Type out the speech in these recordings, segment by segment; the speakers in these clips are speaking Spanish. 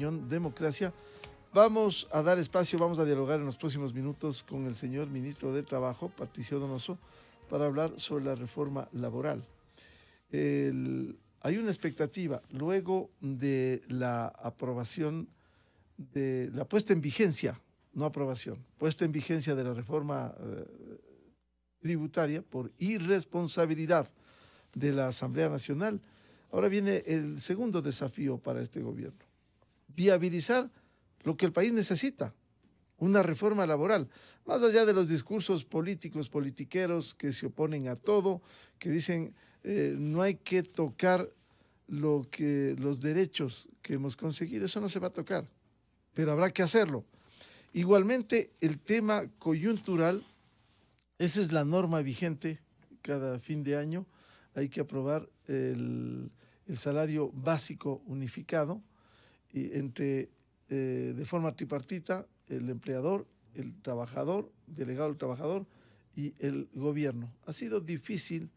Opinión Democracia. Vamos a dar espacio, vamos a dialogar en los próximos minutos con el señor ministro de Trabajo, Patricio Donoso, para hablar sobre la reforma laboral. Hay una expectativa, luego de la aprobación, de la puesta en vigencia, no aprobación, puesta en vigencia de la reforma tributaria por irresponsabilidad de la Asamblea Nacional. Ahora viene el segundo desafío para este gobierno: viabilizar lo que el país necesita, una reforma laboral, más allá de los discursos políticos, politiqueros que se oponen a todo, que dicen no hay que tocar los derechos que hemos conseguido, eso no se va a tocar, pero habrá que hacerlo. Igualmente, el tema coyuntural, esa es la norma vigente, cada fin de año hay que aprobar el salario básico unificado y de forma tripartita, el empleador, el trabajador, delegado del trabajador y el gobierno. Ha sido difícil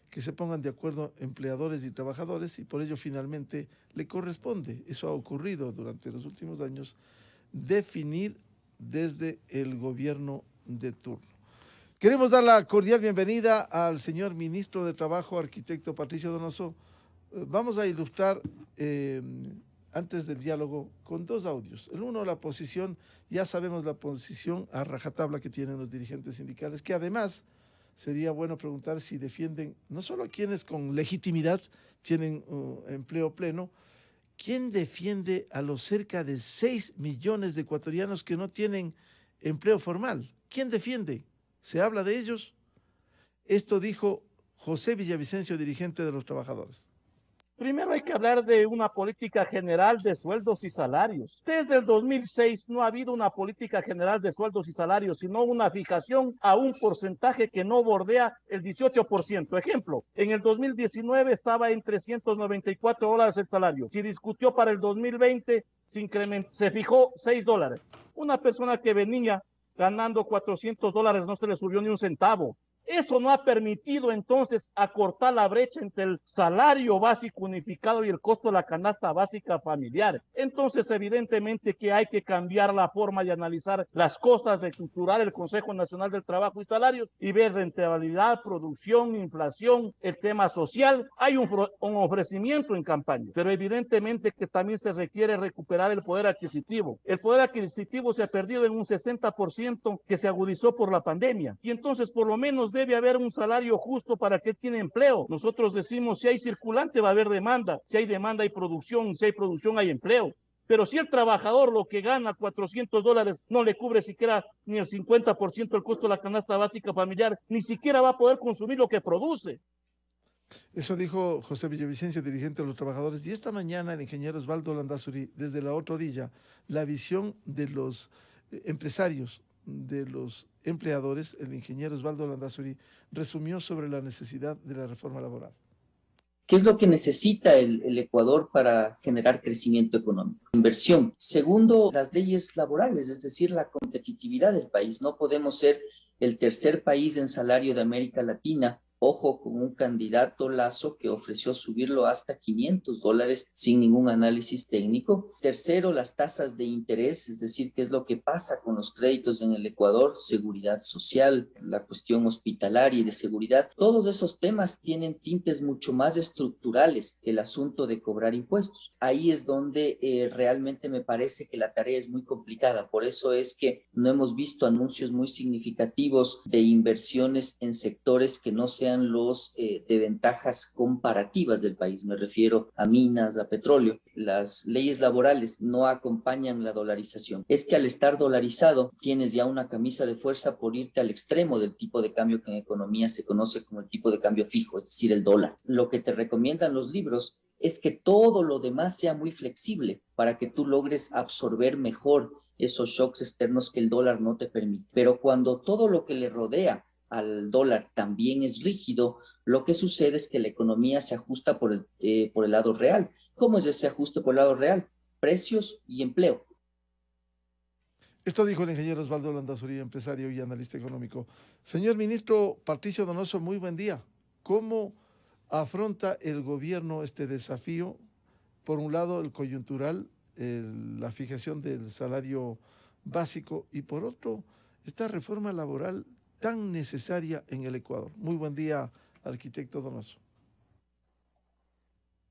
que se pongan de acuerdo empleadores y trabajadores y por ello finalmente le corresponde, eso ha ocurrido durante los últimos años, definir desde el gobierno de turno. Queremos dar la cordial bienvenida al señor ministro de Trabajo, arquitecto Patricio Donoso. Vamos a ilustrar antes del diálogo con dos audios. El uno, la posición, ya sabemos la posición a rajatabla que tienen los dirigentes sindicales, que además sería bueno preguntar si defienden no solo a quienes con legitimidad tienen empleo pleno, ¿quién defiende a los cerca de 6 millones de ecuatorianos que no tienen empleo formal? ¿Quién defiende? ¿Se habla de ellos? Esto dijo José Villavicencio, dirigente de los trabajadores. Primero hay que hablar de una política general de sueldos y salarios. Desde el 2006 no ha habido una política general de sueldos y salarios, sino una fijación a un porcentaje que no bordea el 18%. Ejemplo, en el 2019 estaba en $394 el salario. Se discutió para el 2020, se fijó $6. Una persona que venía ganando $400 no se le subió ni un centavo. Eso no ha permitido entonces acortar la brecha entre el salario básico unificado y el costo de la canasta básica familiar. Entonces, evidentemente que hay que cambiar la forma de analizar las cosas, reestructurar el Consejo Nacional del Trabajo y Salarios y ver rentabilidad, producción, inflación, el tema social. Hay un ofrecimiento en campaña, pero evidentemente que también se requiere recuperar el poder adquisitivo. El poder adquisitivo se ha perdido en un 60% que se agudizó por la pandemia y entonces por lo menos debe haber un salario justo para aquel que tiene empleo. Nosotros decimos, si hay circulante va a haber demanda, si hay demanda hay producción, si hay producción hay empleo. Pero si el trabajador lo que gana $400 no le cubre siquiera ni el 50% del costo de la canasta básica familiar, ni siquiera va a poder consumir lo que produce. Eso dijo José Villavicencio, dirigente de los trabajadores. Y esta mañana el ingeniero Osvaldo Landazuri, desde la otra orilla, la visión de los empresarios, de los empleadores, el ingeniero Osvaldo Landazuri resumió sobre la necesidad de la reforma laboral. ¿Qué es lo que necesita el Ecuador para generar crecimiento económico? Inversión. Segundo, las leyes laborales, es decir, la competitividad del país. No podemos ser el tercer país en salario de América Latina. Ojo con un candidato Lazo que ofreció subirlo hasta $500 sin ningún análisis técnico. Tercero, las tasas de interés, es decir, qué es lo que pasa con los créditos en el Ecuador, seguridad social, la cuestión hospitalaria y de seguridad. Todos esos temas tienen tintes mucho más estructurales que el asunto de cobrar impuestos. Ahí es donde realmente me parece que la tarea es muy complicada. Por eso es que no hemos visto anuncios muy significativos de inversiones en sectores que no sean los de ventajas comparativas del país. Me refiero a minas, a petróleo. Las leyes laborales no acompañan la dolarización. Es que al estar dolarizado tienes ya una camisa de fuerza por irte al extremo del tipo de cambio que en economía se conoce como el tipo de cambio fijo, es decir, el dólar. Lo que te recomiendan los libros es que todo lo demás sea muy flexible para que tú logres absorber mejor esos shocks externos que el dólar no te permite. Pero cuando todo lo que le rodea al dólar también es rígido, lo que sucede es que la economía se ajusta por el lado real. ¿Cómo es ese ajuste por el lado real? Precios y empleo. Esto dijo el ingeniero Osvaldo Landazuri, empresario y analista económico. Señor ministro Patricio Donoso, muy buen día. ¿Cómo afronta el gobierno este desafío? Por un lado, el coyuntural, la fijación del salario básico y por otro, esta reforma laboral tan necesaria en el Ecuador. Muy buen día, arquitecto Donoso.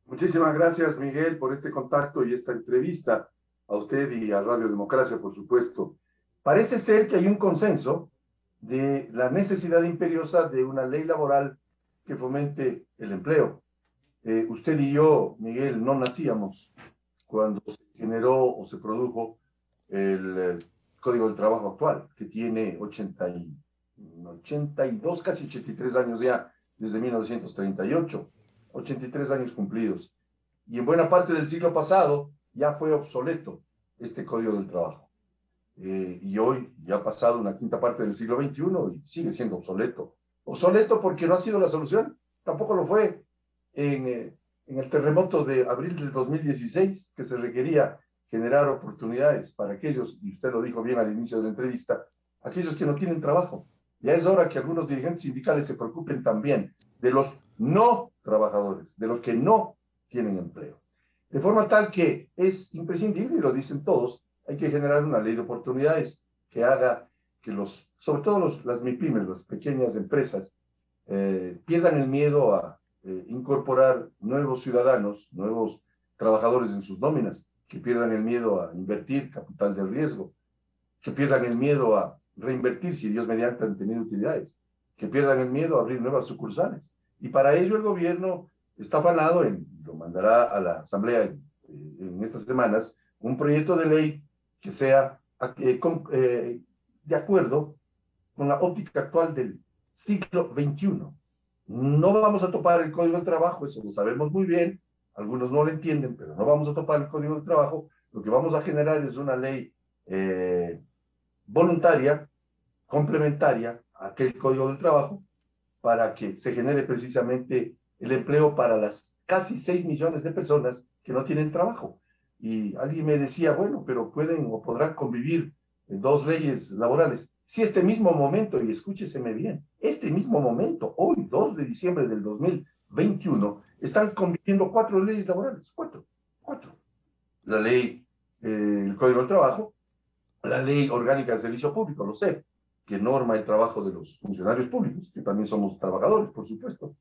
Muchísimas gracias, Miguel, por este contacto y esta entrevista, a usted y a Radio Democracia, por supuesto. Parece ser que hay un consenso de la necesidad imperiosa de una ley laboral que fomente el empleo. Usted y yo, Miguel, no nacíamos cuando se generó o se produjo el Código del Trabajo actual, que tiene 82, casi 83 años ya, desde 1938. 83 años cumplidos. Y en buena parte del siglo pasado ya fue obsoleto este Código del Trabajo. Y hoy ya ha pasado una quinta parte del siglo XXI y sigue siendo obsoleto. Obsoleto porque no ha sido la solución. Tampoco lo fue en el terremoto de abril del 2016, que se requería generar oportunidades para aquellos, y usted lo dijo bien al inicio de la entrevista, aquellos que no tienen trabajo. Ya es hora que algunos dirigentes sindicales se preocupen también de los no trabajadores, de los que no tienen empleo. De forma tal que es imprescindible, y lo dicen todos, hay que generar una ley de oportunidades que haga que sobre todo las MIPYMES, las pequeñas empresas, pierdan el miedo a incorporar nuevos ciudadanos, nuevos trabajadores en sus nóminas, que pierdan el miedo a invertir capital de riesgo, que pierdan el miedo a reinvertir, si Dios mediante han tenido utilidades, que pierdan el miedo a abrir nuevas sucursales. Y para ello el gobierno está afanado lo mandará a la Asamblea en estas semanas, un proyecto de ley que sea de acuerdo con la óptica actual del siglo XXI. No vamos a topar el Código del Trabajo, eso lo sabemos muy bien, algunos no lo entienden, pero no vamos a topar el Código del Trabajo. Lo que vamos a generar es una ley voluntaria, complementaria a aquel Código del Trabajo, para que se genere precisamente el empleo para las casi 6 millones de personas que no tienen trabajo. Y alguien me decía, bueno, pero pueden o podrán convivir dos leyes laborales. Si este mismo momento, y escúcheseme bien, este mismo momento, hoy, 2 de diciembre del 2021, están conviviendo 4 leyes laborales, 4. La ley, el Código del Trabajo, la Ley Orgánica del Servicio Público, lo sé, que norma el trabajo de los funcionarios públicos, que también somos trabajadores, por supuesto.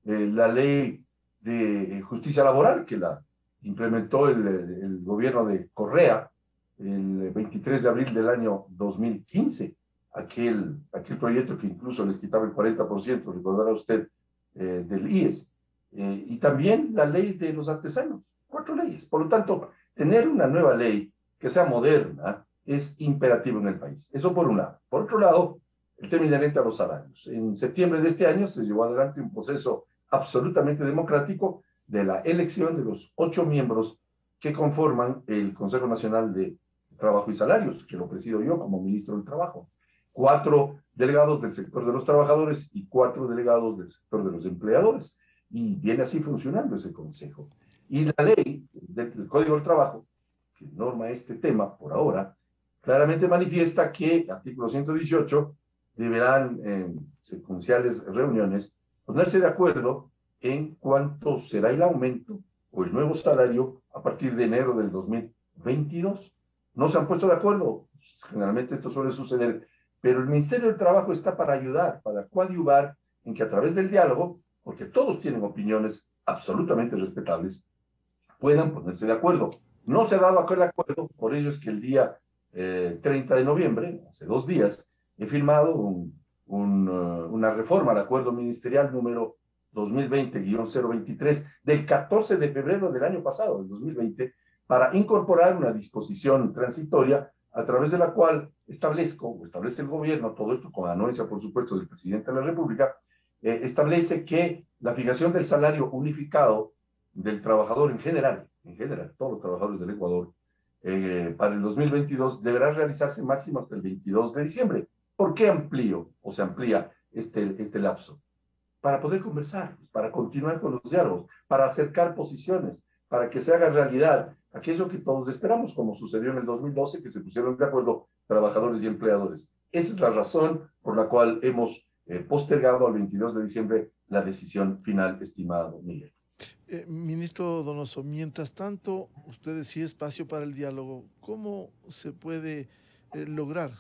La Ley de Justicia Laboral, que la implementó el gobierno de Correa el 23 de abril del año 2015, aquel proyecto que incluso les quitaba el 40%, recordará usted, del IES. Y también la Ley de los Artesanos, 4 leyes. Por lo tanto, tener una nueva ley que sea moderna es imperativo en el país. Eso por un lado. Por otro lado, el tema inherente a los salarios. En septiembre de este año se llevó adelante un proceso absolutamente democrático de la elección de los 8 miembros que conforman el Consejo Nacional de Trabajo y Salarios, que lo presido yo como ministro del Trabajo. 4 delegados del sector de los trabajadores y 4 delegados del sector de los empleadores. Y viene así funcionando ese consejo. Y la ley del Código del Trabajo, que norma este tema por ahora, claramente manifiesta que, artículo 118, deberán en secuenciales reuniones ponerse de acuerdo en cuánto será el aumento o el nuevo salario a partir de enero del 2022. No se han puesto de acuerdo, generalmente esto suele suceder, pero el Ministerio del Trabajo está para ayudar, para coadyuvar en que a través del diálogo, porque todos tienen opiniones absolutamente respetables, puedan ponerse de acuerdo. No se ha dado aquel acuerdo, por ello es que el día 30 de noviembre, hace 2 días, he firmado una reforma al acuerdo ministerial número 2020-023 del 14 de febrero del año pasado, del 2020, para incorporar una disposición transitoria a través de la cual establece el gobierno, todo esto con anuencia, por supuesto, del presidente de la República, establece que la fijación del salario unificado del trabajador en general, todos los trabajadores del Ecuador, para el 2022 deberá realizarse máximo hasta el 22 de diciembre. ¿Por qué se amplía este lapso? Para poder conversar, para continuar con los diálogos, para acercar posiciones, para que se haga realidad aquello que todos esperamos, como sucedió en el 2012, que se pusieron de acuerdo trabajadores y empleadores. Esa es la razón por la cual hemos postergado al 22 de diciembre la decisión final, estimado Miguel. Ministro Donoso, mientras tanto, usted decía espacio para el diálogo. ¿Cómo se puede lograr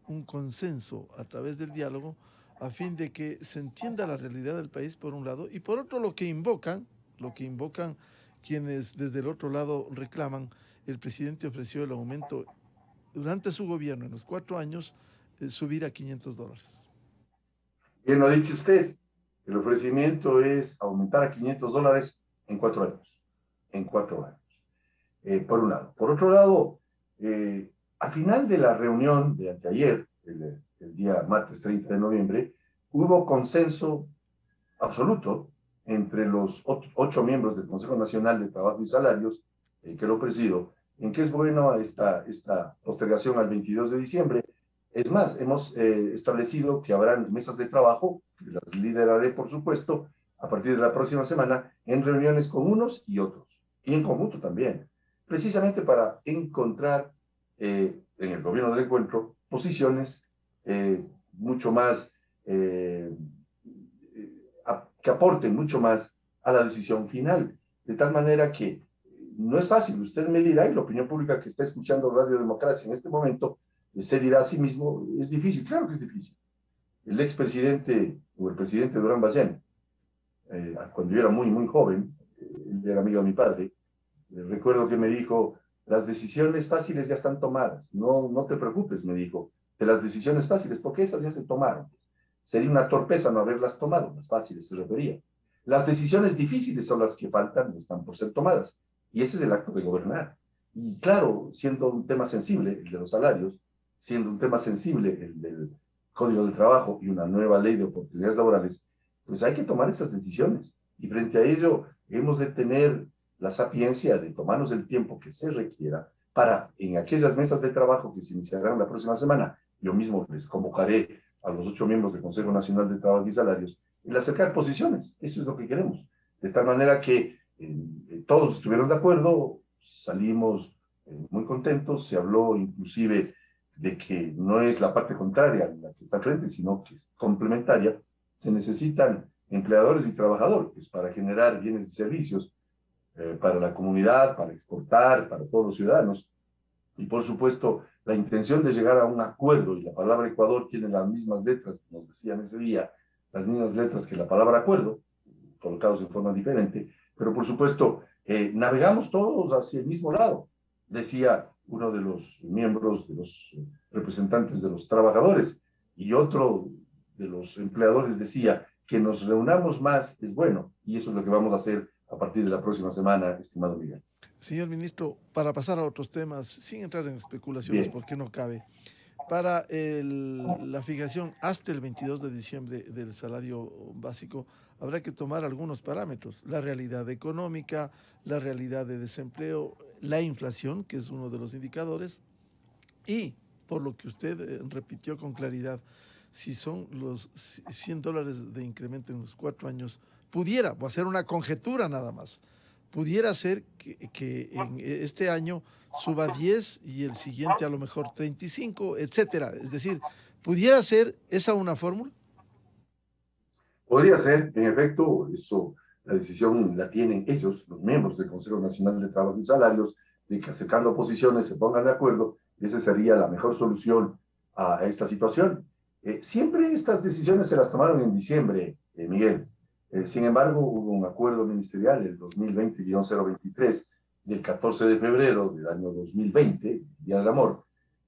un consenso a través del diálogo a fin de que se entienda la realidad del país por un lado y por otro lo que invocan quienes desde el otro lado reclaman? El presidente ofreció el aumento durante su gobierno en los 4 años, subir a $500. Bien lo ha dicho usted, el ofrecimiento es aumentar a $500 en 4 años, en 4 años, por un lado. Por otro lado, al final de la reunión de anteayer, el día martes 30 de noviembre, hubo consenso absoluto entre los 8 miembros del Consejo Nacional de Trabajo y Salarios, que lo presido, en que es bueno esta postergación al 22 de diciembre. Es más, hemos establecido que habrán mesas de trabajo, que las lideraré, por supuesto, a partir de la próxima semana, en reuniones con unos y otros, y en conjunto también, precisamente para encontrar en el gobierno del encuentro posiciones mucho más, que aporten mucho más a la decisión final, de tal manera que no es fácil. Usted me dirá, y la opinión pública que está escuchando Radio Democracia en este momento, se dirá a sí mismo, es difícil. Claro que es difícil. El expresidente, o el presidente Durán Ballén, cuando yo era muy, muy joven, él era amigo de mi padre, recuerdo que me dijo, las decisiones fáciles ya están tomadas, no te preocupes, me dijo, de las decisiones fáciles, porque esas ya se tomaron. Sería una torpeza no haberlas tomado, las fáciles se refería. Las decisiones difíciles son las que faltan, no están por ser tomadas, y ese es el acto de gobernar. Y claro, siendo un tema sensible, el de los salarios, siendo un tema sensible el del Código del Trabajo y una nueva ley de oportunidades laborales, pues hay que tomar esas decisiones. Y frente a ello, hemos de tener la sapiencia de tomarnos el tiempo que se requiera para, en aquellas mesas de trabajo que se iniciarán la próxima semana, yo mismo les convocaré a los 8 miembros del Consejo Nacional de Trabajo y Salarios, el acercar posiciones. Eso es lo que queremos. De tal manera que todos estuvieron de acuerdo, salimos muy contentos, se habló inclusive de que no es la parte contraria la que está al frente, sino que es complementaria. Se necesitan empleadores y trabajadores para generar bienes y servicios para la comunidad, para exportar, para todos los ciudadanos. Y por supuesto, la intención de llegar a un acuerdo, y la palabra Ecuador tiene las mismas letras, nos decían ese día, las mismas letras que la palabra acuerdo, colocados en forma diferente, pero por supuesto, navegamos todos hacia el mismo lado, decía uno de los miembros, de los representantes de los trabajadores, y otro de los empleadores decía que nos reunamos más es bueno, y eso es lo que vamos a hacer a partir de la próxima semana, estimado Miguel. Señor ministro, para pasar a otros temas, sin entrar en especulaciones, Bien. porque no cabe, para la fijación hasta el 22 de diciembre del salario básico, habrá que tomar algunos parámetros, la realidad económica, la realidad de desempleo, la inflación, que es uno de los indicadores, y por lo que usted repitió con claridad, si son los $100 de incremento en los 4 años, pudiera, voy a hacer una conjetura nada más, pudiera ser que en este año suba 10 y el siguiente a lo mejor 35, etcétera. Es decir, ¿pudiera ser esa una fórmula? Podría ser, en efecto, eso, la decisión la tienen ellos, los miembros del Consejo Nacional de Trabajo y Salarios, de que acercando posiciones se pongan de acuerdo, y esa sería la mejor solución a esta situación. Siempre estas decisiones se las tomaron en diciembre, Miguel. Sin embargo, hubo un acuerdo ministerial, el 2020-023, del 14 de febrero del año 2020, Día del Amor,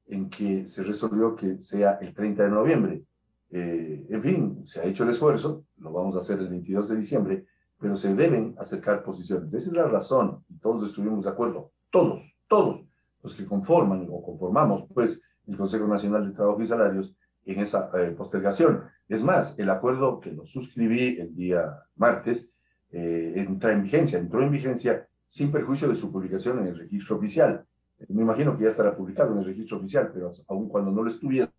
en que se resolvió que sea el 30 de noviembre. En fin, se ha hecho el esfuerzo, lo vamos a hacer el 22 de diciembre, pero se deben acercar posiciones. Esa es la razón, y todos estuvimos de acuerdo, todos los que conforman o conformamos, pues, el Consejo Nacional de Trabajo y Salarios en esa postergación. Es más, el acuerdo que lo suscribí el día martes entró en vigencia sin perjuicio de su publicación en el registro oficial. Me imagino que ya estará publicado en el registro oficial, pero aun cuando no lo estuviera,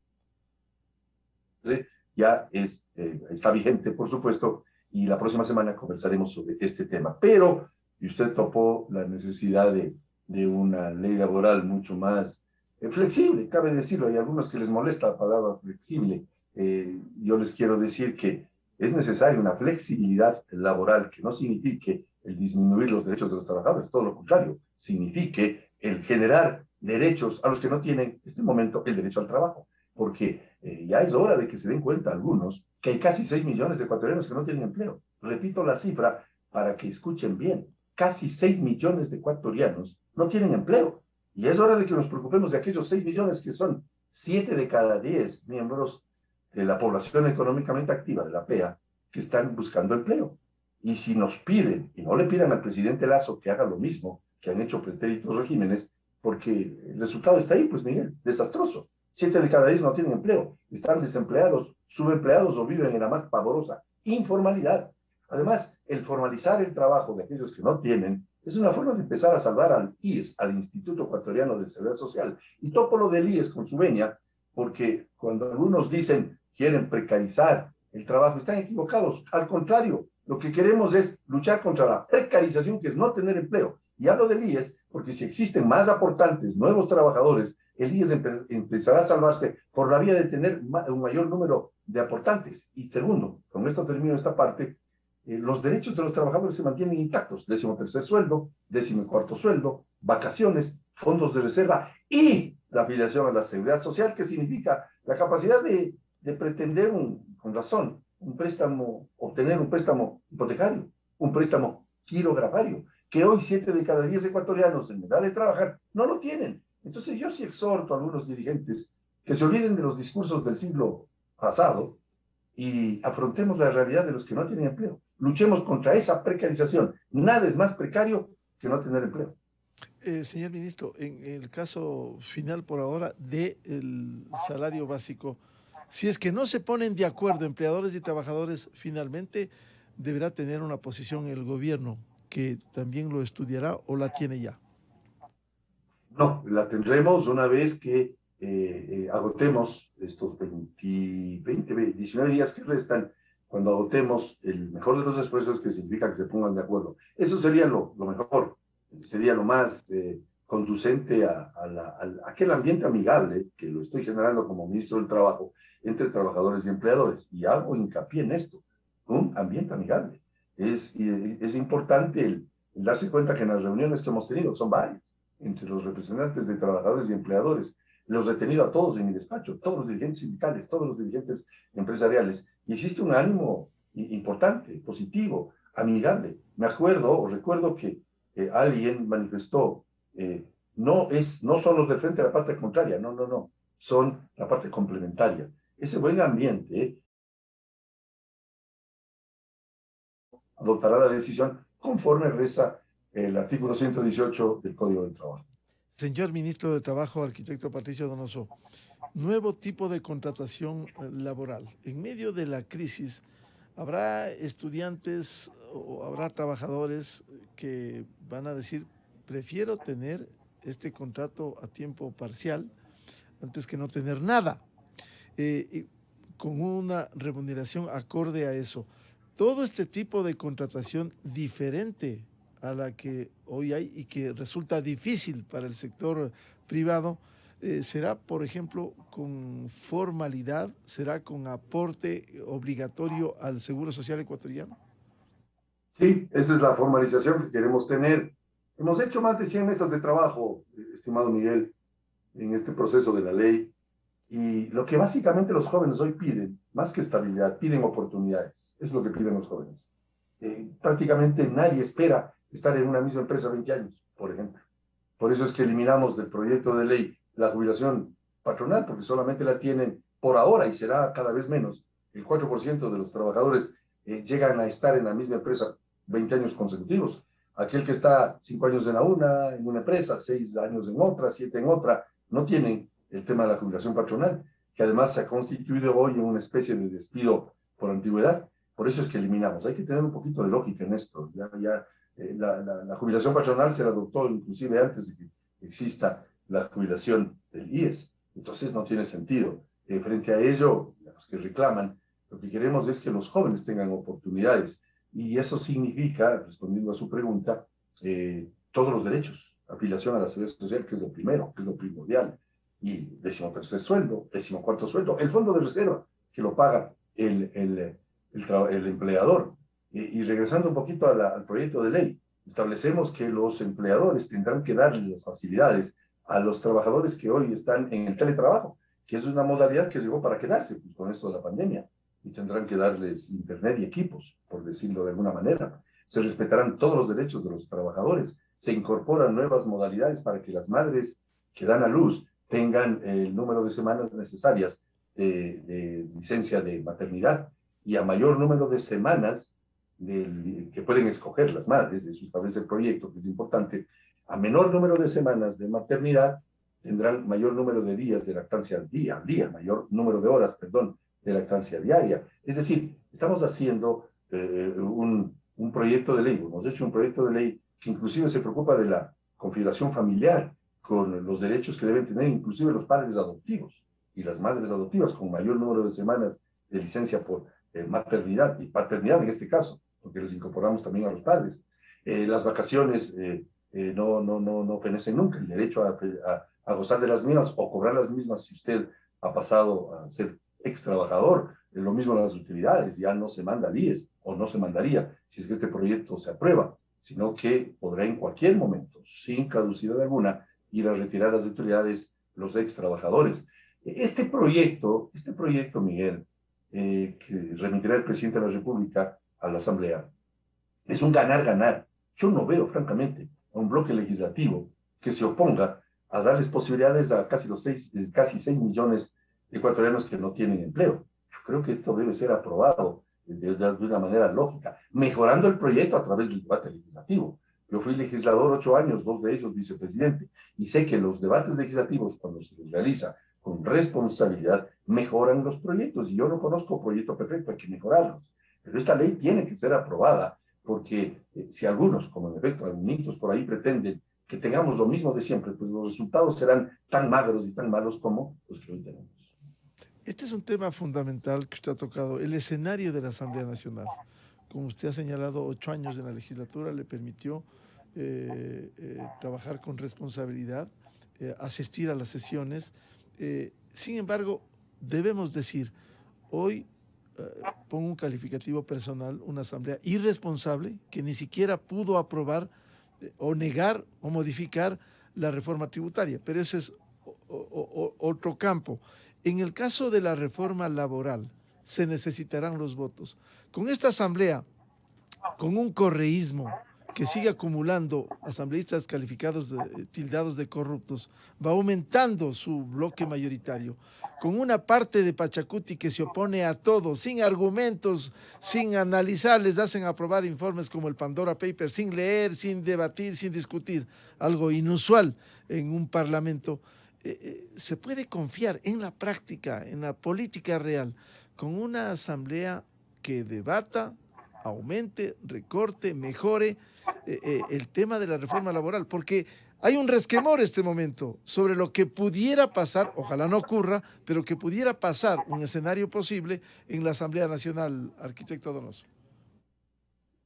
ya está vigente, por supuesto, y la próxima semana conversaremos sobre este tema. Pero, y usted topó la necesidad de una ley laboral mucho más flexible, cabe decirlo. Hay algunos que les molesta la palabra flexible. Yo les quiero decir que es necesaria una flexibilidad laboral que no signifique el disminuir los derechos de los trabajadores, todo lo contrario, signifique el generar derechos a los que no tienen en este momento el derecho al trabajo, porque ya es hora de que se den cuenta algunos que hay casi 6 millones de ecuatorianos que no tienen empleo. Repito la cifra para que escuchen bien, casi 6 millones de ecuatorianos no tienen empleo, y es hora de que nos preocupemos de aquellos 6 millones que son 7 de cada 10 miembros de la población económicamente activa, de la PEA, que están buscando empleo. Y si nos piden, y no le pidan al presidente Lazo que haga lo mismo que han hecho pretéritos regímenes, porque el resultado está ahí, pues Miguel, desastroso. 7 de cada 10 no tienen empleo, están desempleados, subempleados o viven en la más pavorosa informalidad. Además, el formalizar el trabajo de aquellos que no tienen es una forma de empezar a salvar al IES, al Instituto Ecuatoriano de Seguridad Social. Y topo lo del IES con su venia, porque cuando algunos dicen quieren precarizar el trabajo, están equivocados. Al contrario, lo que queremos es luchar contra la precarización, que es no tener empleo. Y hablo del IES porque si existen más aportantes, nuevos trabajadores, el IES empezará a salvarse por la vía de tener un mayor número de aportantes. Y segundo, con esto termino esta parte, los derechos de los trabajadores se mantienen intactos: 13º sueldo, 14º sueldo, vacaciones, fondos de reserva y la afiliación a la seguridad social, que significa la capacidad de pretender con razón un préstamo, obtener un préstamo hipotecario, un préstamo quirografario, que hoy 7 de cada 10 ecuatorianos en edad de trabajar no lo tienen. Entonces yo sí exhorto a algunos dirigentes que se olviden de los discursos del siglo pasado y afrontemos la realidad de los que no tienen empleo. Luchemos contra esa precarización. Nada es más precario que no tener empleo. Señor ministro, en el caso final por ahora del salario básico, si es que no se ponen de acuerdo empleadores y trabajadores, finalmente deberá tener una posición el gobierno, que también lo estudiará o la tiene ya. No, la tendremos una vez que agotemos estos 19 días que restan, cuando agotemos el mejor de los esfuerzos, que significa que se pongan de acuerdo. Eso sería lo mejor, sería lo más conducente a aquel ambiente amigable que lo estoy generando como ministro del Trabajo entre trabajadores y empleadores. Y hago hincapié en esto, un ambiente amigable. Es importante el darse cuenta que en las reuniones que hemos tenido, son varias, entre los representantes de trabajadores y empleadores, los he tenido a todos en mi despacho, todos los dirigentes sindicales, todos los dirigentes empresariales, y existe un ánimo importante, positivo, amigable. Me acuerdo o recuerdo que alguien manifestó, no son los del frente de la parte contraria, no, son la parte complementaria. Ese buen ambiente adoptará la decisión conforme reza el artículo 118 del Código del Trabajo. Señor ministro de Trabajo, arquitecto Patricio Donoso, nuevo tipo de contratación laboral. En medio de la crisis, ¿habrá estudiantes o habrá trabajadores que van a decir, prefiero tener este contrato a tiempo parcial antes que no tener nada, con una remuneración acorde a eso? Todo este tipo de contratación diferente a la que hoy hay y que resulta difícil para el sector privado, ¿será, por ejemplo, con formalidad? ¿Será con aporte obligatorio al Seguro Social ecuatoriano? Sí, esa es la formalización que queremos tener. Hemos hecho más de 100 mesas de trabajo, estimado Miguel, en este proceso de la ley, y lo que básicamente los jóvenes hoy piden, más que estabilidad, piden oportunidades. Es lo que piden los jóvenes. Prácticamente nadie espera estar en una misma empresa 20 años, por ejemplo. Por eso es que eliminamos del proyecto de ley la jubilación patronal, porque solamente la tienen por ahora, y será cada vez menos. El 4% de los trabajadores llegan a estar en la misma empresa 20 años consecutivos. Aquel que está 5 años en una empresa, 6 años en otra, 7 en otra, no tienen el tema de la jubilación patronal, que además se ha constituido hoy en una especie de despido por antigüedad. Por eso es que eliminamos. Hay que tener un poquito de lógica en esto. La jubilación patronal se la adoptó inclusive antes de que exista la jubilación del IES. Entonces no tiene sentido. Frente a ello, los que reclaman, lo que queremos es que los jóvenes tengan oportunidades. Y eso significa, respondiendo a su pregunta, todos los derechos. Afiliación a la seguridad social, que es lo primero, que es lo primordial. Y 13º sueldo, 14º sueldo, el fondo de reserva, que lo paga el empleador. Y regresando un poquito al proyecto de ley, establecemos que los empleadores tendrán que darle las facilidades a los trabajadores que hoy están en el teletrabajo, que es una modalidad que llegó para quedarse pues, con esto de la pandemia, y tendrán que darles internet y equipos, por decirlo de alguna manera. Se respetarán todos los derechos de los trabajadores, se incorporan nuevas modalidades para que las madres que dan a luz tengan el número de semanas necesarias de licencia de maternidad, y a mayor número de semanas que pueden escoger las madres, eso establece el proyecto, que es importante, a menor número de semanas de maternidad tendrán mayor número de días de lactancia al día, mayor número de horas, perdón, de lactancia diaria. Es decir, estamos haciendo un proyecto de ley, hemos hecho un proyecto de ley que inclusive se preocupa de la configuración familiar, con los derechos que deben tener inclusive los padres adoptivos y las madres adoptivas, con mayor número de semanas de licencia por maternidad y paternidad en este caso, porque los incorporamos también a los padres. Las vacaciones no fenecen nunca, el derecho a gozar de las mismas o cobrar las mismas si usted ha pasado a ser ex trabajador. Lo mismo las utilidades, ya no se manda al IES o no se mandaría si es que este proyecto se aprueba, sino que podrá en cualquier momento, sin caducidad alguna, ir a retirar las utilidades los ex trabajadores. Este proyecto, Miguel, que remitirá el presidente de la República a la Asamblea, es un ganar-ganar. Yo no veo, francamente, a un bloque legislativo que se oponga a darles posibilidades a casi 6 millones de ecuatorianos que no tienen empleo. Yo creo que esto debe ser aprobado de una manera lógica, mejorando el proyecto a través del debate legislativo. Yo fui legislador 8 años, 2 de ellos vicepresidente, y sé que los debates legislativos, cuando se les realiza con responsabilidad, mejoran los proyectos, y yo no conozco proyecto perfecto, hay que mejorarlos. Pero esta ley tiene que ser aprobada, porque si algunos, como en efecto algunos por ahí pretenden que tengamos lo mismo de siempre, pues los resultados serán tan magros y tan malos como los que hoy tenemos. Este es un tema fundamental que usted ha tocado, el escenario de la Asamblea Nacional. Como usted ha señalado, 8 años en la legislatura le permitió trabajar con responsabilidad, asistir a las sesiones. Sin embargo, debemos decir, hoy pongo un calificativo personal, una asamblea irresponsable que ni siquiera pudo aprobar o negar o modificar la reforma tributaria, pero eso es otro campo. En el caso de la reforma laboral, se necesitarán los votos. Con esta asamblea, con un correísmo que sigue acumulando asambleístas calificados, tildados de corruptos, va aumentando su bloque mayoritario, con una parte de Pachacuti que se opone a todo, sin argumentos, sin analizar, les hacen aprobar informes como el Pandora Papers, sin leer, sin debatir, sin discutir, algo inusual en un parlamento. Se puede confiar en la práctica, en la política real, con una asamblea que debata, aumente, recorte, mejore el tema de la reforma laboral, porque hay un resquemor en este momento sobre lo que pudiera pasar, ojalá no ocurra, pero que pudiera pasar un escenario posible en la Asamblea Nacional, arquitecto Donoso.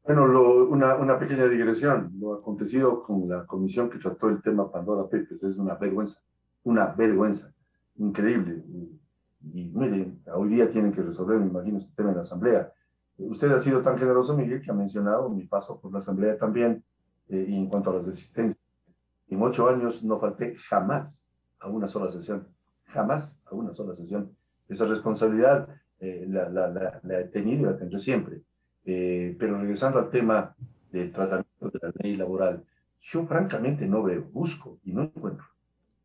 Bueno, una pequeña digresión. Lo acontecido con la comisión que trató el tema Pandora Papers es una vergüenza, increíble. Y miren, hoy día tienen que resolver, me imagino, este tema en la Asamblea. Usted ha sido tan generoso, Miguel, que ha mencionado mi paso por la Asamblea también, y en cuanto a las desistencias. En 8 años no falté jamás a una sola sesión, jamás a una sola sesión. Esa responsabilidad la he tenido y la tendré siempre. Pero regresando al tema del tratamiento de la ley laboral, yo francamente no veo, busco y no encuentro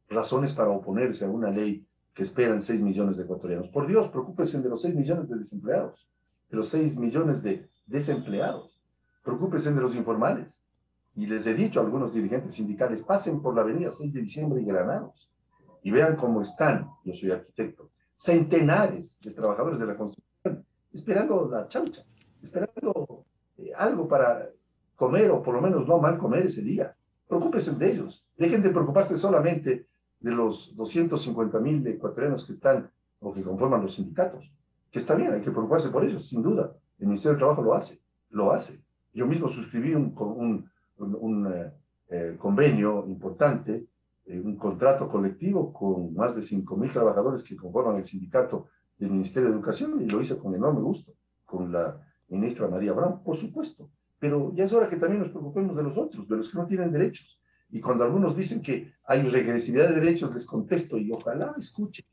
razones para oponerse a una ley que esperan 6 millones de ecuatorianos. Por Dios, preocúpense de los 6 millones de desempleados, de los 6 millones de desempleados. Preocúpense de los informales. Y les he dicho a algunos dirigentes sindicales, pasen por la avenida 6 de diciembre y Granados y vean cómo están, yo soy arquitecto, centenares de trabajadores de la construcción, esperando la chaucha, esperando algo para comer, o por lo menos no mal comer ese día. Preocúpense de ellos. Dejen de preocuparse solamente de los 250,000 ecuatorianos que están o que conforman los sindicatos, que está bien, hay que preocuparse por ellos, sin duda. El Ministerio del Trabajo lo hace. Yo mismo suscribí un convenio importante, un contrato colectivo con más de 5,000 trabajadores que conforman el sindicato del Ministerio de Educación, y lo hice con enorme gusto, con la ministra María Brown, por supuesto. pero ya es hora que también nos preocupemos de los otros, de los que no tienen derechos. Y cuando algunos dicen que hay regresividad de derechos, les contesto, y ojalá escuchen.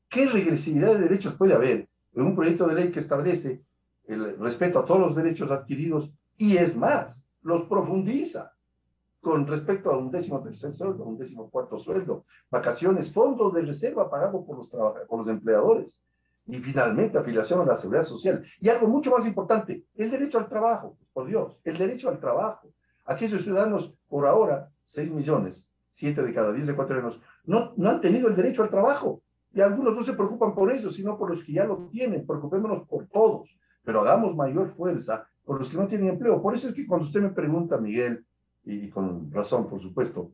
¿Qué regresividad de derechos puede haber en un proyecto de ley que establece el respeto a todos los derechos adquiridos y es más, los profundiza con respecto a un 13º sueldo, un 14º sueldo, vacaciones, fondos de reserva pagados por los empleadores y finalmente afiliación a la seguridad social? Y algo mucho más importante, el derecho al trabajo, por Dios, el derecho al trabajo. Aquellos ciudadanos, por ahora, 6 millones, 7 de cada 10 ecuatorianos, no han tenido el derecho al trabajo. Y algunos no se preocupan por ellos, sino por los que ya lo tienen. Preocupémonos por todos, pero hagamos mayor fuerza por los que no tienen empleo. Por eso es que cuando usted me pregunta, Miguel, y con razón, por supuesto,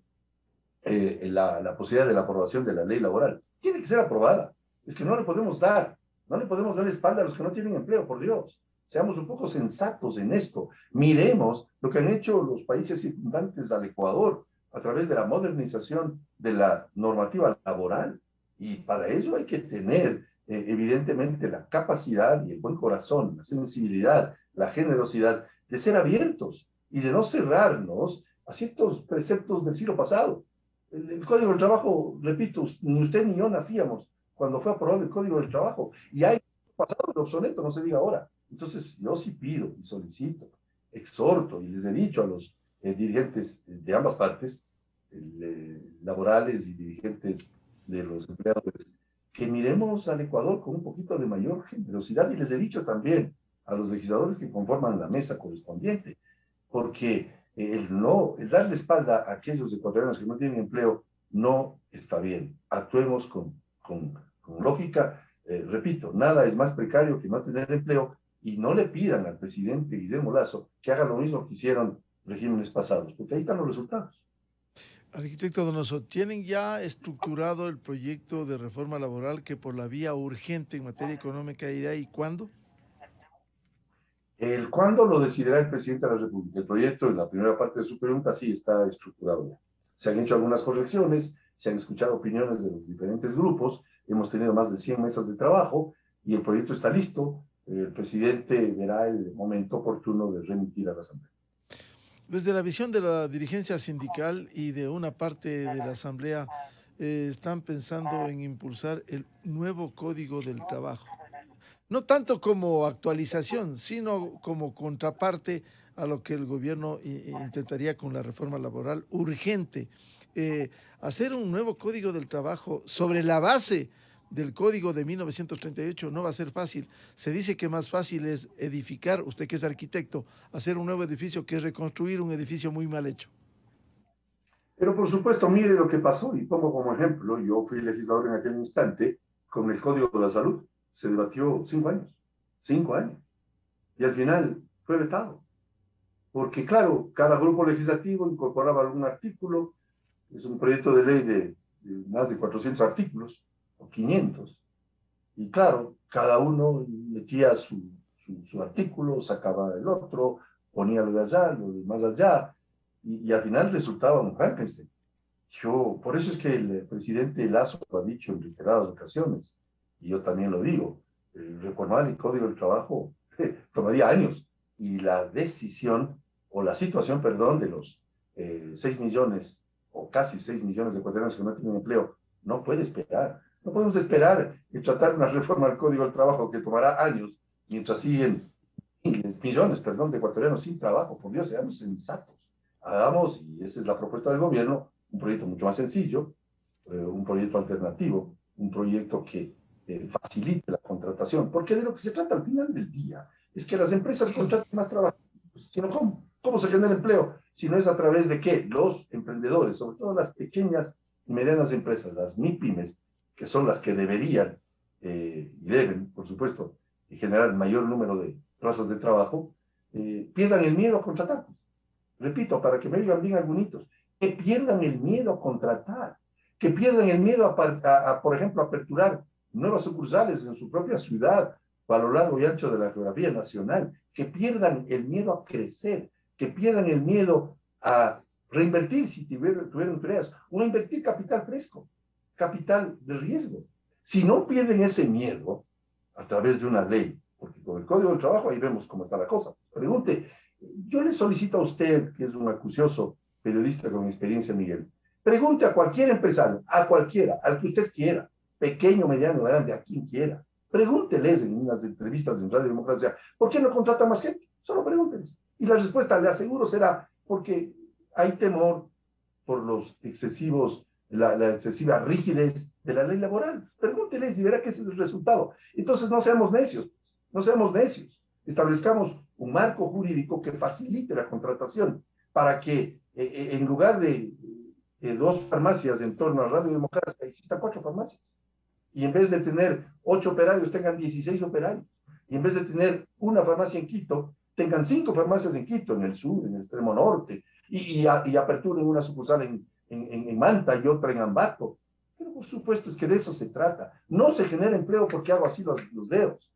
la posibilidad de la aprobación de la ley laboral, tiene que ser aprobada. Es que no le podemos dar la espalda a los que no tienen empleo, por Dios. Seamos un poco sensatos en esto. Miremos lo que han hecho los países circundantes al Ecuador a través de la modernización de la normativa laboral. Y para ello hay que tener, evidentemente, la capacidad y el buen corazón, la sensibilidad, la generosidad de ser abiertos y de no cerrarnos a ciertos preceptos del siglo pasado. El Código del Trabajo, repito, ni usted ni yo nacíamos cuando fue aprobado el Código del Trabajo. Y hay pasado de obsoleto, no se diga ahora. Entonces, yo sí pido y solicito, exhorto y les he dicho a los dirigentes de ambas partes, laborales y dirigentes de los empleadores, que miremos al Ecuador con un poquito de mayor generosidad, y les he dicho también a los legisladores que conforman la mesa correspondiente, porque el darle espalda a aquellos ecuatorianos que no tienen empleo no está bien. Actuemos con lógica. Repito, nada es más precario que no tener empleo, y no le pidan al presidente Guillermo Lasso que haga lo mismo que hicieron regímenes pasados, porque ahí están los resultados. Arquitecto Donoso, ¿tienen ya estructurado el proyecto de reforma laboral que por la vía urgente en materia económica irá y cuándo? El cuándo lo decidirá el presidente de la República. El proyecto, en la primera parte de su pregunta, sí está estructurado ya. Se han hecho algunas correcciones, se han escuchado opiniones de los diferentes grupos, hemos tenido más de 100 mesas de trabajo y el proyecto está listo. El presidente verá el momento oportuno de remitir a la Asamblea. Desde la visión de la dirigencia sindical y de una parte de la Asamblea, están pensando en impulsar el nuevo Código del Trabajo. No tanto como actualización, sino como contraparte a lo que el gobierno intentaría con la reforma laboral urgente. Hacer un nuevo Código del Trabajo sobre la base del Código de 1938 no va a ser fácil. Se dice que más fácil es edificar, usted que es arquitecto, hacer un nuevo edificio que reconstruir un edificio muy mal hecho. Pero por supuesto, mire lo que pasó, y pongo como ejemplo, yo fui legislador en aquel instante con el Código de la Salud. Se debatió 5 años, 5 años, y al final fue vetado. Porque claro, cada grupo legislativo incorporaba algún artículo. Es un proyecto de ley de más de 400 artículos, o 500. Y claro, cada uno metía su artículo, sacaba el otro, ponía lo de allá, lo de más allá, y al final resultaba un Frankenstein. Por eso es que el presidente Lasso lo ha dicho en reiteradas ocasiones, y yo también lo digo, reformar el Código del Trabajo tomaría años, y la decisión, o la situación, perdón, de los 6 millones, o casi 6 millones de ecuatorianos que no tienen empleo, no puede esperar. No podemos esperar y tratar una reforma al Código del Trabajo que tomará años, mientras siguen millones, perdón, de ecuatorianos sin trabajo. Por Dios, seamos sensatos. Hagamos, y esa es la propuesta del gobierno, un proyecto mucho más sencillo, un proyecto alternativo, un proyecto que facilite la contratación. Porque de lo que se trata al final del día es que las empresas contraten más trabajo. Sino ¿cómo se genera empleo? Si no es a través de qué? Los emprendedores, sobre todo las pequeñas y medianas empresas, las MIPYMES, que son las que deberían y deben, por supuesto, generar el mayor número de plazas de trabajo, pierdan el miedo a contratar. Repito, para que me digan bien algunos, que pierdan el miedo a contratar, que pierdan el miedo a, por ejemplo, aperturar nuevas sucursales en su propia ciudad, a lo largo y ancho de la geografía nacional, que pierdan el miedo a crecer, que pierdan el miedo a reinvertir si tuvieron ideas, o a invertir capital fresco, capital de riesgo. Si no pierden ese miedo a través de una ley, porque con el Código del Trabajo ahí vemos cómo está la cosa, Pregunte. Yo le solicito a usted, que es un acucioso periodista con experiencia, Miguel, pregunte a cualquier empresario, a cualquiera, al que usted quiera, pequeño, mediano, grande, a quien quiera. Pregúnteles en unas entrevistas en Radio Democracia, ¿por qué no contrata más gente? Solo pregúnteles. Y la respuesta, le aseguro, será porque hay temor por los excesivos, la excesiva rigidez de la ley laboral. Pregúnteles y verá que ese es el resultado. Entonces no seamos necios, no seamos necios. Establezcamos un marco jurídico que facilite la contratación para que en lugar de 2 farmacias en torno a Radio Democracia existan 4 farmacias. Y en vez de tener 8 operarios, tengan 16 operarios. Y en vez de tener una farmacia en Quito, tengan 5 farmacias en Quito, en el sur, en el extremo norte, y aperturen una sucursal en Manta y otra en Ambato. Pero por supuesto es que de eso se trata. No se genera empleo porque hago así los dedos.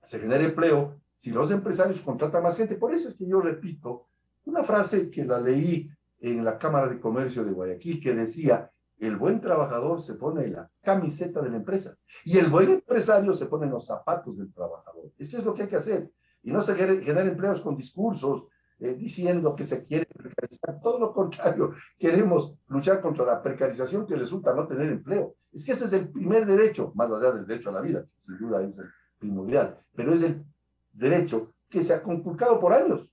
Se genera empleo si los empresarios contratan más gente. Por eso es que yo repito una frase que la leí en la Cámara de Comercio de Guayaquil, que decía: el buen trabajador se pone la camiseta de la empresa y el buen empresario se pone los zapatos del trabajador. Esto es lo que hay que hacer. Y no se genera empleos con discursos diciendo que se quiere precarizar. Todo lo contrario, queremos luchar contra la precarización que resulta no tener empleo. Es que ese es el primer derecho, más allá del derecho a la vida, que sin duda es el primordial, pero es el derecho que se ha conculcado por años.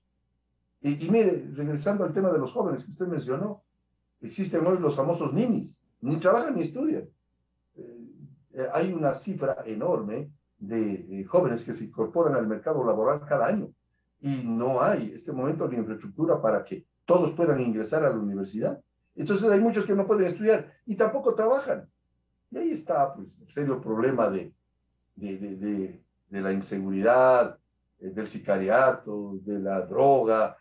Y mire, regresando al tema de los jóvenes que usted mencionó, existen hoy los famosos ninis, ni trabajan ni estudian. Hay una cifra enorme de jóvenes que se incorporan al mercado laboral cada año y no hay en este momento ni infraestructura para que todos puedan ingresar a la universidad. Entonces hay muchos que no pueden estudiar y tampoco trabajan. Y ahí está pues el serio problema de la inseguridad, del sicariato, de la droga.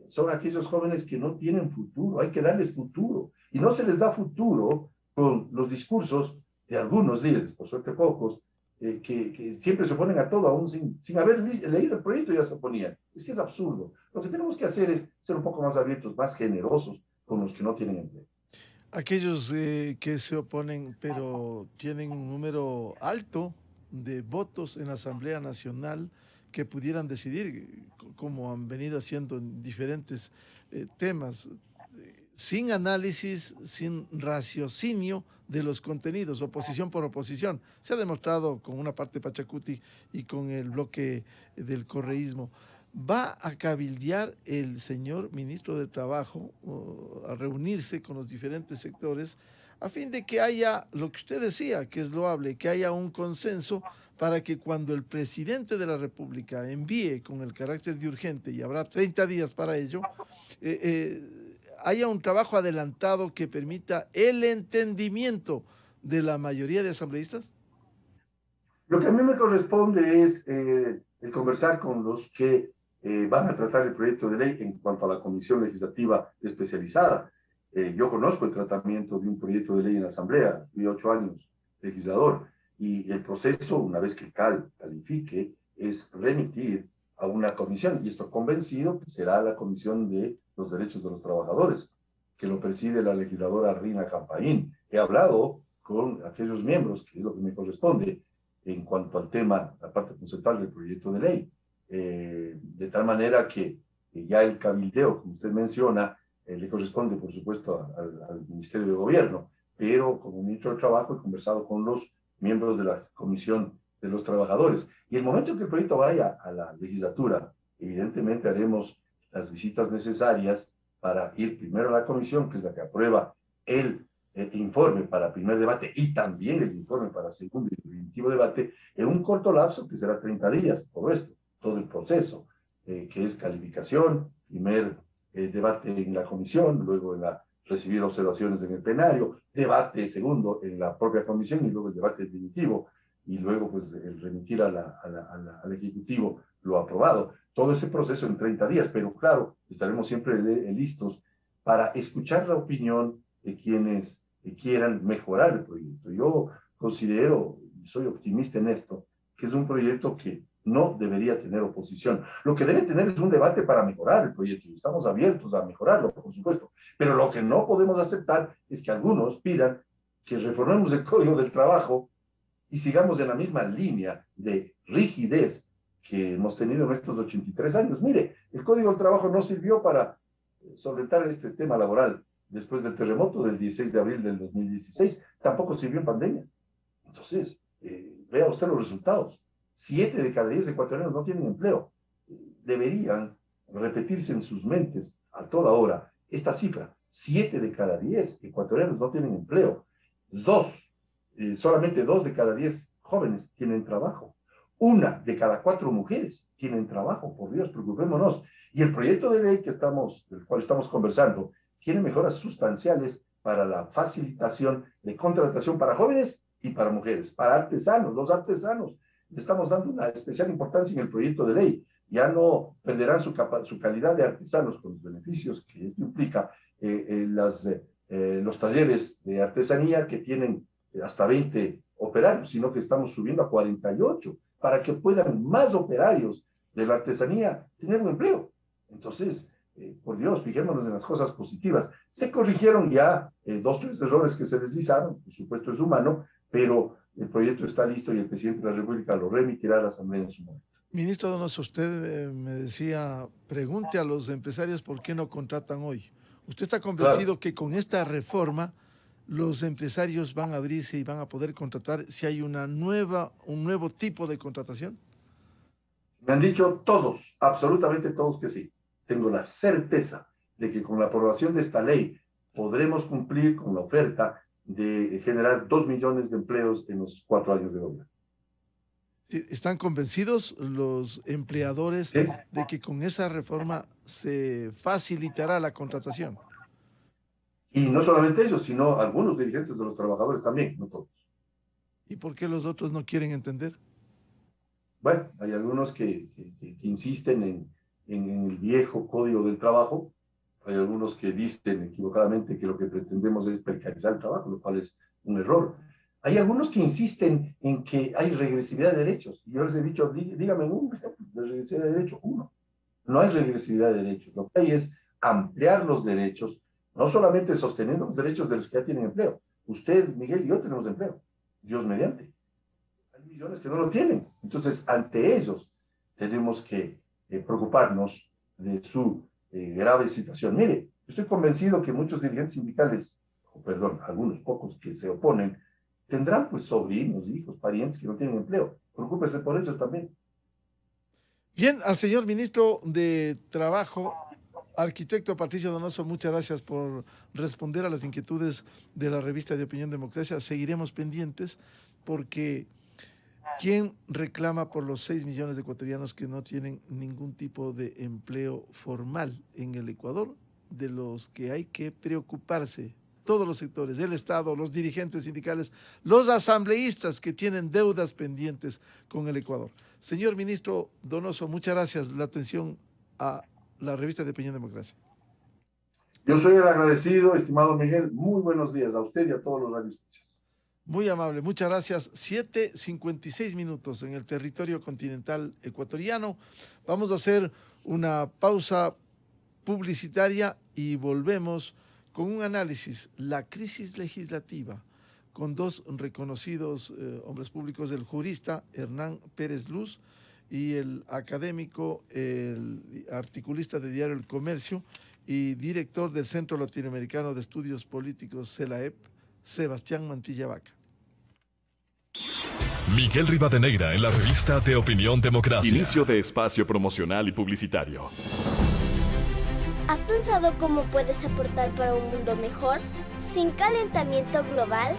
Son aquellos jóvenes que no tienen futuro, hay que darles futuro. Y no se les da futuro con los discursos de algunos líderes, por suerte pocos, que siempre se oponen a todo, aún sin haber leído el proyecto ya se oponían. Es que es absurdo. Lo que tenemos que hacer es ser un poco más abiertos, más generosos con los que no tienen empleo. Aquellos que se oponen, pero tienen un número alto de votos en la Asamblea Nacional que pudieran decidir, como han venido haciendo en diferentes temas, sin análisis, sin raciocinio de los contenidos, oposición por oposición. Se ha demostrado con una parte Pachacuti y con el bloque del correísmo. ¿Va a cabildear el señor ministro de Trabajo a reunirse con los diferentes sectores a fin de que haya lo que usted decía, que es loable, que haya un consenso para que cuando el presidente de la República envíe con el carácter de urgente, y habrá 30 días para ello, haya un trabajo adelantado que permita el entendimiento de la mayoría de asambleístas? Lo que a mí me corresponde es el conversar con los que van a tratar el proyecto de ley en cuanto a la comisión legislativa especializada. Yo conozco el tratamiento de un proyecto de ley en la Asamblea, fui 8 años legislador, y el proceso, una vez que califique, es remitir a una comisión, y estoy convencido que será la Comisión de los Derechos de los Trabajadores, que lo preside la legisladora Rina Campaín. He hablado con aquellos miembros, que es lo que me corresponde, en cuanto al tema, la parte conceptual del proyecto de ley, de tal manera que ya el cabildeo, como usted menciona, le corresponde, por supuesto, al Ministerio de Gobierno, pero como ministro de Trabajo he conversado con los miembros de la Comisión de los Trabajadores. Y el momento en que el proyecto vaya a la legislatura, evidentemente haremos las visitas necesarias para ir primero a la comisión, que es la que aprueba el informe para primer debate y también el informe para segundo y definitivo debate en un corto lapso que será 30 días, todo esto, todo el proceso, que es calificación, primer debate en la comisión, luego recibir observaciones en el plenario, debate segundo en la propia comisión y luego el debate definitivo y luego pues el remitir al Ejecutivo lo aprobado. Todo ese proceso en 30 días, pero claro, estaremos siempre listos para escuchar la opinión de quienes quieran mejorar el proyecto. Yo considero, y soy optimista en esto, que es un proyecto que no debería tener oposición. Lo que debe tener es un debate para mejorar el proyecto, y estamos abiertos a mejorarlo, por supuesto. Pero lo que no podemos aceptar es que algunos pidan que reformemos el Código del Trabajo y sigamos en la misma línea de rigidez que hemos tenido en estos 83 años. Mire, el Código del Trabajo no sirvió para solventar este tema laboral después del terremoto del 16 de abril del 2016, tampoco sirvió en pandemia. Entonces, vea usted los resultados. 7 de cada 10 ecuatorianos no tienen empleo. Deberían repetirse en sus mentes a toda hora esta cifra. 7 de cada 10 ecuatorianos no tienen empleo. Solamente 2 de cada 10 jóvenes tienen trabajo. 1 de cada 4 mujeres tienen trabajo. Por Dios, preocupémonos. Y el proyecto de ley del cual estamos conversando tiene mejoras sustanciales para la facilitación de contratación para jóvenes y para mujeres, para artesanos. Los artesanos le estamos dando una especial importancia en el proyecto de ley. Ya no perderán su calidad de artesanos con los beneficios que esto implica los talleres de artesanía que tienen hasta 20 operarios, sino que estamos subiendo a 48 para que puedan más operarios de la artesanía tener un empleo. Entonces, por Dios, fijémonos en las cosas positivas. Se corrigieron ya 2 o 3 errores que se deslizaron, por supuesto es humano, pero el proyecto está listo y el presidente de la República lo remitirá a la Asamblea en su momento. Ministro Donoso, usted me decía, pregunte a los empresarios por qué no contratan hoy. ¿Usted está convencido que con esta reforma los empresarios van a abrirse y van a poder contratar si hay un nuevo tipo de contratación? Me han dicho todos, absolutamente todos que sí. Tengo la certeza de que con la aprobación de esta ley podremos cumplir con la oferta de generar 2 millones de empleos en los 4 años de gobierno. ¿Están convencidos los empleadores de que con esa reforma se facilitará la contratación? Y no solamente eso, sino algunos dirigentes de los trabajadores también, no todos. ¿Y por qué los otros no quieren entender? Bueno, hay algunos que insisten en el viejo Código del Trabajo, hay algunos que dicen equivocadamente que lo que pretendemos es precarizar el trabajo, lo cual es un error. Hay algunos que insisten en que hay regresividad de derechos. Yo les he dicho, dígame un ejemplo de regresividad de derechos. Uno, no hay regresividad de derechos. Lo que hay es ampliar los derechos, no solamente sosteniendo los derechos de los que ya tienen empleo. Usted, Miguel y yo tenemos empleo, Dios mediante. Hay millones que no lo tienen. Entonces, ante ellos, tenemos que preocuparnos de su grave situación. Mire, estoy convencido que muchos dirigentes sindicales, algunos pocos que se oponen, tendrán pues sobrinos, hijos, parientes que no tienen empleo. Preocúpese por ellos también. Bien, al señor ministro de Trabajo, arquitecto Patricio Donoso, muchas gracias por responder a las inquietudes de la revista de Opinión Democracia. Seguiremos pendientes porque ¿quién reclama por los 6 millones de ecuatorianos que no tienen ningún tipo de empleo formal en el Ecuador? De los que hay que preocuparse. Todos los sectores, el Estado, los dirigentes sindicales, los asambleístas que tienen deudas pendientes con el Ecuador. Señor ministro Donoso, muchas gracias la atención a la revista de Opinión Democracia. Yo soy el agradecido, estimado Miguel. Muy buenos días a usted y a todos los radioescuchas. Muy amable, muchas gracias. 7:56 minutos en el territorio continental ecuatoriano. Vamos a hacer una pausa publicitaria y volvemos con un análisis, la crisis legislativa, con 2 reconocidos hombres públicos, el jurista Hernán Pérez Luz y el académico, el articulista de Diario El Comercio y director del Centro Latinoamericano de Estudios Políticos, CELAEP, Sebastián Mantilla Vaca. Miguel Rivadeneira en la revista de Opinión Democracia. Inicio de espacio promocional y publicitario. ¿Has pensado cómo puedes aportar para un mundo mejor? Sin calentamiento global,